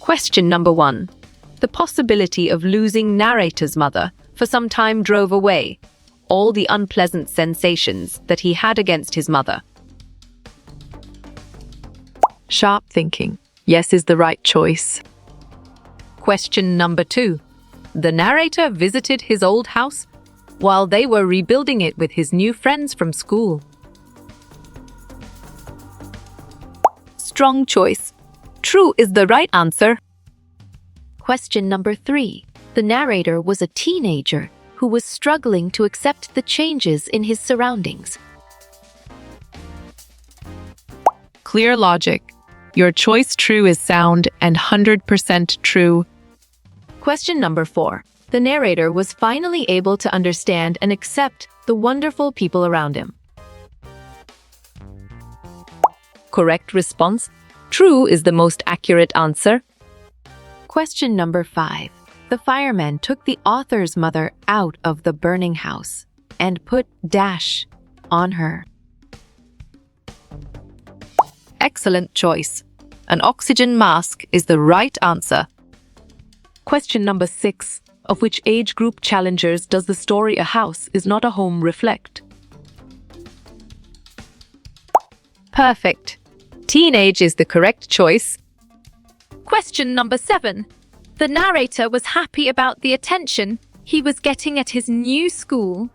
Question number 1. The possibility of losing narrator's mother for some time drove away all the unpleasant sensations that he had against his mother. Sharp thinking. Yes is the right choice. Question number 2. The narrator visited his old house while they were rebuilding it with his new friends from school. Strong choice. True is the right answer. Question number 3. The narrator was a teenager who was struggling to accept the changes in his surroundings. Clear logic. Your choice true is sound and 100% true. Question number 4. The narrator was finally able to understand and accept the wonderful people around him. Correct response. True is the most accurate answer. Question number 5. The fireman took the author's mother out of the burning house and put dash on her. Excellent choice. An oxygen mask is the right answer. Question number 6. Of which age group challengers does the story A House Is Not a Home reflect? Perfect. Teenage is the correct choice. Question number 7. The narrator was happy about the attention he was getting at his new school.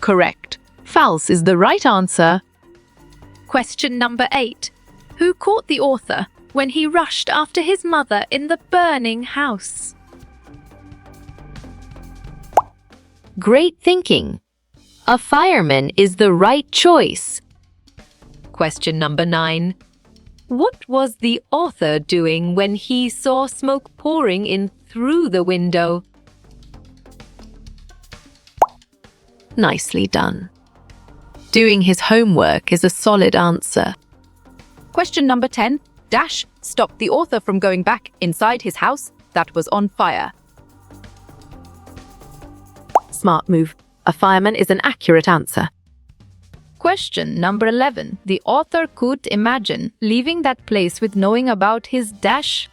Correct. False is the right answer. Question number 8. Who caught the author when he rushed after his mother in the burning house? Great thinking. A fireman is the right choice. Question number 9. What was the author doing when he saw smoke pouring in through the window? Nicely done. Doing his homework is a solid answer. Question number 10. Dash stopped the author from going back inside his house that was on fire. Smart move. A fireman is an accurate answer. Question number 11. The author could imagine leaving that place with knowing about his dash.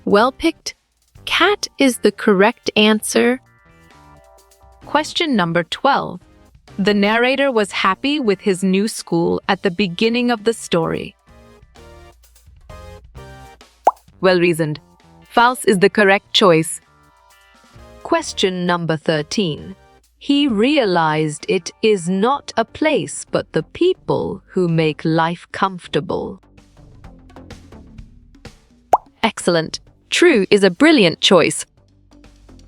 Well picked. Cat is the correct answer. Question number 12. The narrator was happy with his new school at the beginning of the story. Well reasoned. False is the correct choice. Question number 13. He realized it is not a place but the people who make life comfortable. Excellent. True is a brilliant choice.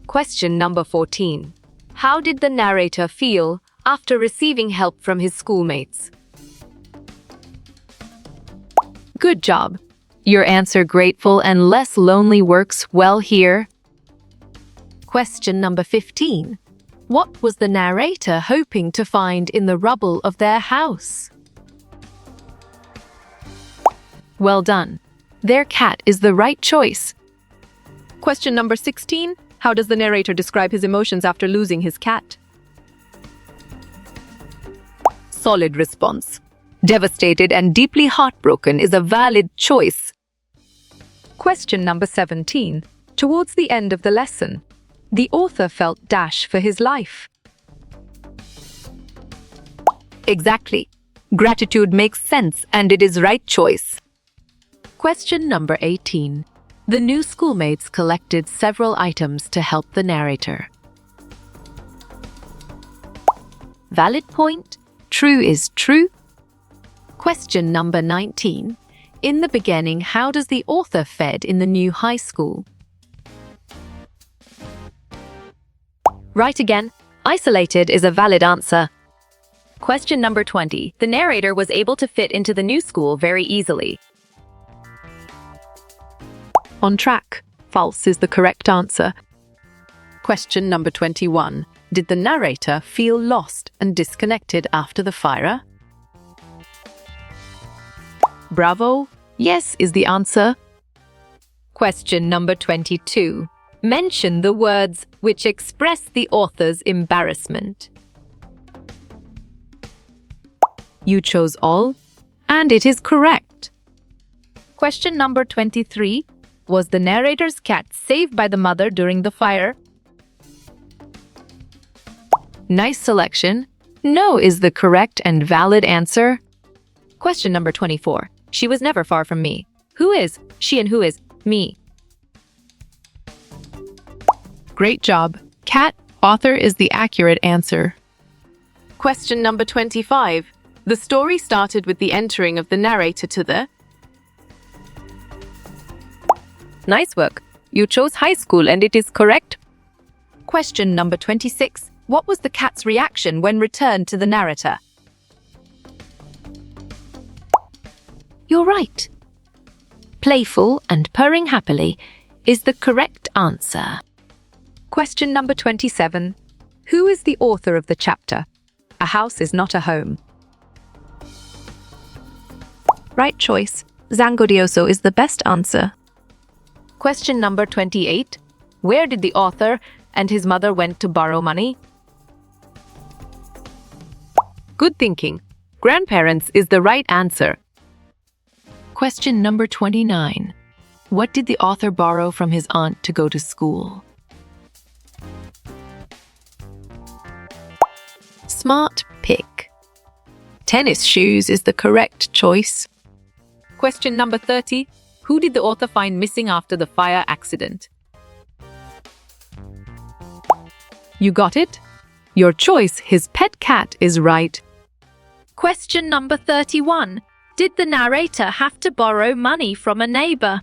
Question number 14. How did the narrator feel after receiving help from his schoolmates? Good job. Your answer grateful and less lonely works well here. Question number 15. What was the narrator hoping to find in the rubble of their house? Well done. Their cat is the right choice. Question number 16. How does the narrator describe his emotions after losing his cat? Solid response. Devastated and deeply heartbroken is a valid choice. Question number 17. Towards the end of the lesson, the author felt dash for his life. Exactly. Gratitude makes sense and it is right choice. Question number 18. The new schoolmates collected several items to help the narrator. Valid point. True is true. Question number 19. In the beginning, how does the author fed in the new high school? Right again. Isolated is a valid answer. Question number 20. The narrator was able to fit into the new school very easily. On track. False is the correct answer. Question number 21. Did the narrator feel lost and disconnected after the fire? Bravo. Yes is the answer. Question number 22. Mention the words which express the author's embarrassment. You chose all. And it is correct. Question number 23. Was the narrator's cat saved by the mother during the fire? Nice selection. No is the correct and valid answer. Question number 24. She was never far from me. Who is she and who is me? Great job. Cat, author is the accurate answer. Question number 25. The story started with the entering of the narrator to the... Nice work. You chose high school and it is correct. Question number 26. What was the cat's reaction when returned to the narrator? You're right. Playful and purring happily is the correct answer. Question number 27. Who is the author of the chapter? A house is not a home. Right choice. Zangodioso is the best answer. Question number 28. Where did the author and his mother went to borrow money? Good thinking. Grandparents is the right answer. Question number 29. What did the author borrow from his aunt to go to school? Smart pick. Tennis shoes is the correct choice. Question number 30. Who did the author find missing after the fire accident? You got it? Your choice, his pet cat, is right. Question number 31. Did the narrator have to borrow money from a neighbor?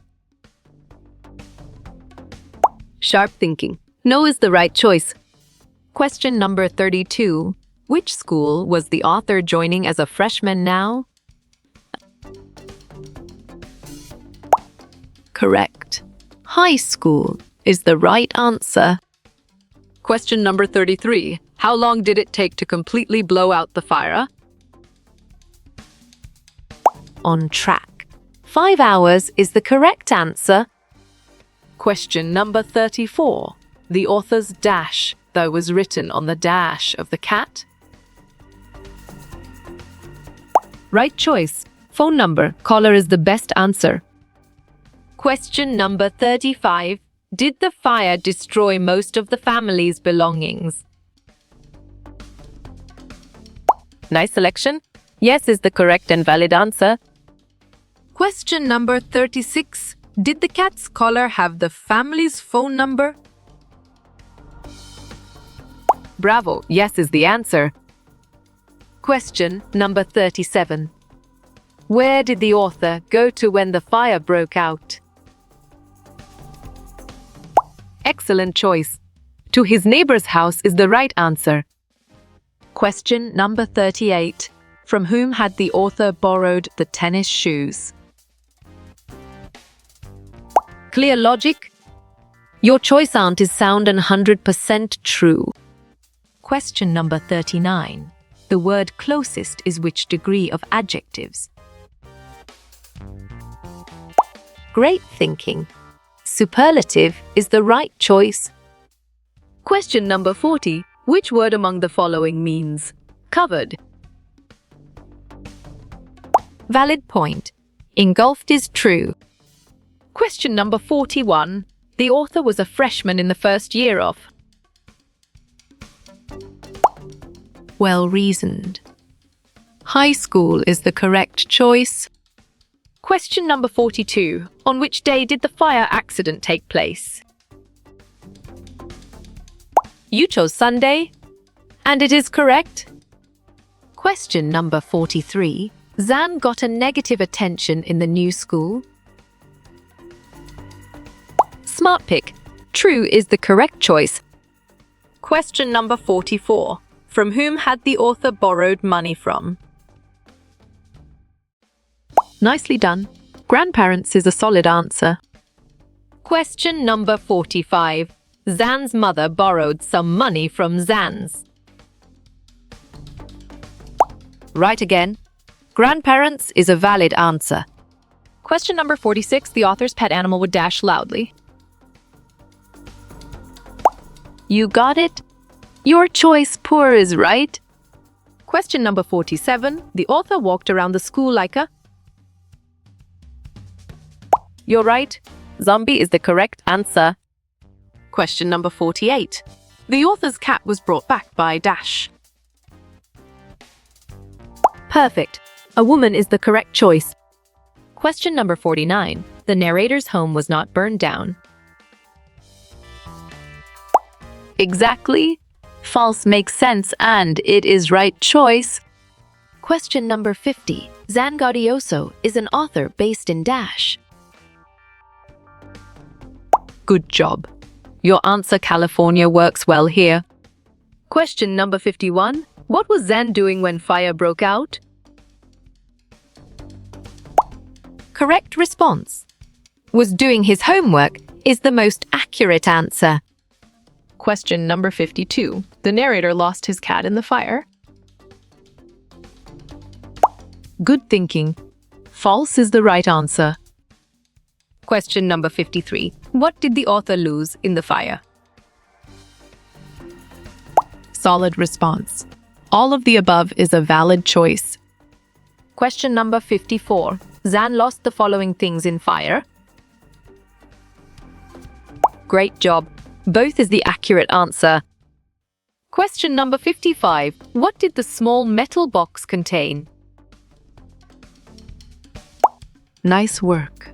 Sharp thinking. No is the right choice. Question number 32. Which school was the author joining as a freshman now? Correct. High school is the right answer. Question number 33. How long did it take to completely blow out the fire? On track. 5 hours is the correct answer. Question number 34. The author's dash, though, was written on the dash of the cat. Right choice. Phone number. Caller is the best answer. Question number 35. Did the fire destroy most of the family's belongings? Nice selection. Yes is the correct and valid answer. Question number 36. Did the cat's collar have the family's phone number? Bravo. Yes is the answer. Question number 37. Where did the author go to when the fire broke out? Excellent choice. To his neighbor's house is the right answer. Question number 38. From whom had the author borrowed the tennis shoes? Clear logic. Your choice, aunt, is sound and 100% true. Question number 39. The word closest is which degree of adjectives? Great thinking. Superlative is the right choice. Question number 40. Which word among the following means covered? Valid point. Engulfed is true. Question number 41. The author was a freshman in the first year of. Well reasoned. High school is the correct choice. Question number 42. On which day did the fire accident take place? You chose Sunday, and it is correct. Question number 43. Zan got a negative attention in the new school. Smart pick. True is the correct choice. Question number 44. From whom had the author borrowed money from? Nicely done. Grandparents is a solid answer. Question number 45. Zan's mother borrowed some money from Zan's. Right again. Grandparents is a valid answer. Question number 46. The author's pet animal would dash loudly. You got it? Your choice, poor, is right. Question number 47. The author walked around the school like a You're right. Zombie is the correct answer. Question number 48. The author's cat was brought back by dash. Perfect. A woman is the correct choice. Question number 49. The narrator's home was not burned down. Exactly. False makes sense and it is right choice. Question number 50. Zan Gaudioso is an author based in dash. Good job. Your answer, California, works well here. Question number 51. What was Zan doing when fire broke out? Correct response. Was doing his homework is the most accurate answer. Question number 52. The narrator lost his cat in the fire. Good thinking. False is the right answer. Question number 53. What did the author lose in the fire? Solid response. All of the above is a valid choice. Question number 54. Zan lost the following things in fire. Great job. Both is the accurate answer. Question number 55. What did the small metal box contain? Nice work.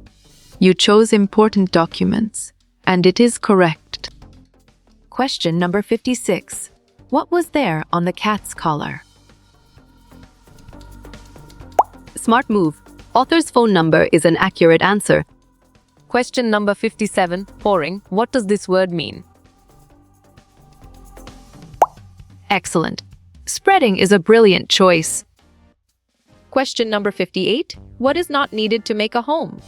You chose important documents, and it is correct. Question number 56. What was there on the cat's collar? Smart move. Author's phone number is an accurate answer. Question number 57. Pouring. What does this word mean? Excellent. Spreading is a brilliant choice. Question number 58. What is not needed to make a home?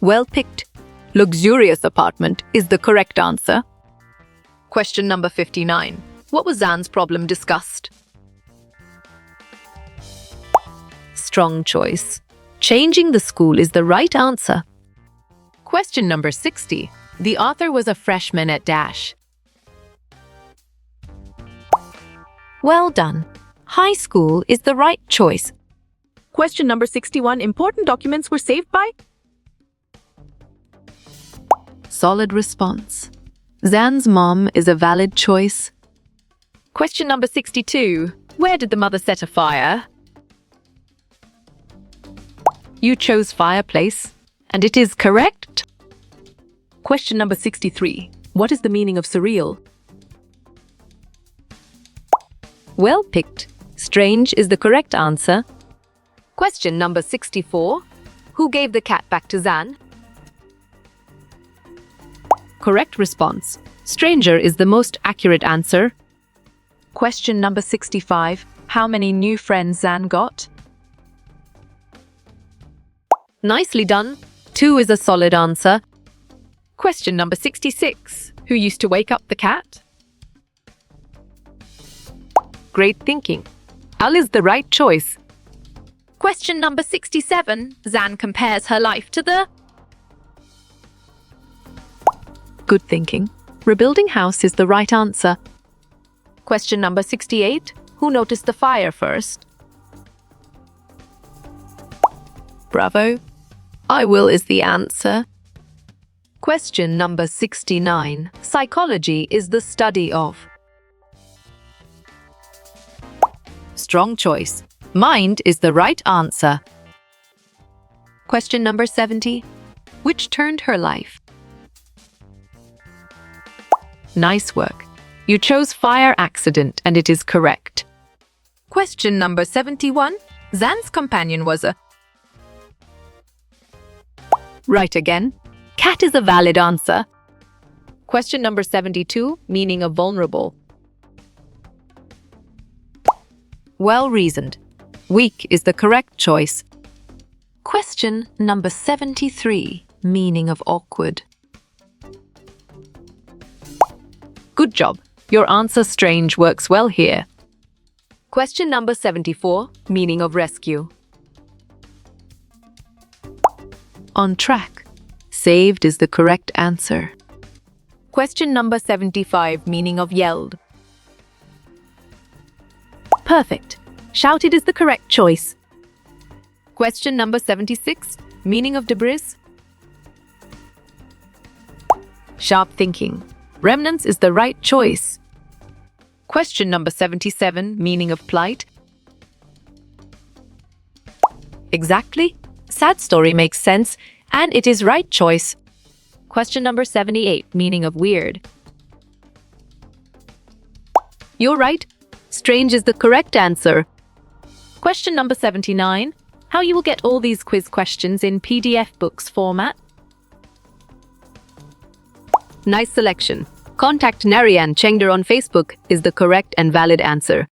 Well picked. Luxurious apartment is the correct answer. Question number 59. What was Zan's problem discussed? Strong choice. Changing the school is the right answer. Question number 60. The author was a freshman at dash. Well done. High school is the right choice. Question number 61. Important documents were saved by? Solid response. Zan's mom is a valid choice. Question number 62. Where did the mother set a fire? You chose fireplace, and it is correct. Question number 63. What is the meaning of surreal? Well picked. Strange is the correct answer. Question number 64. Who gave the cat back to Zan? Correct response. Stranger is the most accurate answer. Question number 65. How many new friends Zan got? Nicely done. 2 is a solid answer. Question number 66. Who used to wake up the cat? Great thinking. Al is the right choice. Question number 67. Zan compares her life to the... Good thinking. Rebuilding house is the right answer. Question number 68. Who noticed the fire first? Bravo. I will is the answer. Question number 69. Psychology is the study of... Strong choice. Mind is the right answer. Question number 70. Which turned her life? Nice work. You chose fire accident and it is correct. Question number 71. Zan's companion was a... Right again. Cat is a valid answer. Question number 72. Meaning of vulnerable. Well reasoned. Weak is the correct choice. Question number 73. Meaning of awkward. Good job. Your answer strange works well here. Question number 74. Meaning of rescue. On track. Saved is the correct answer. Question number 75. Meaning of yelled. Perfect. Shouted is the correct choice. Question number 76. Meaning of debris? Sharp thinking. Remnants is the right choice. Question number 77. Meaning of plight? Exactly. Sad story makes sense, and it is right choice. Question number 78. Meaning of weird? You're right. Strange is the correct answer. Question number 79. How you will get all these quiz questions in PDF books format? Nice selection. Contact Narayan Chengder on Facebook is the correct and valid answer.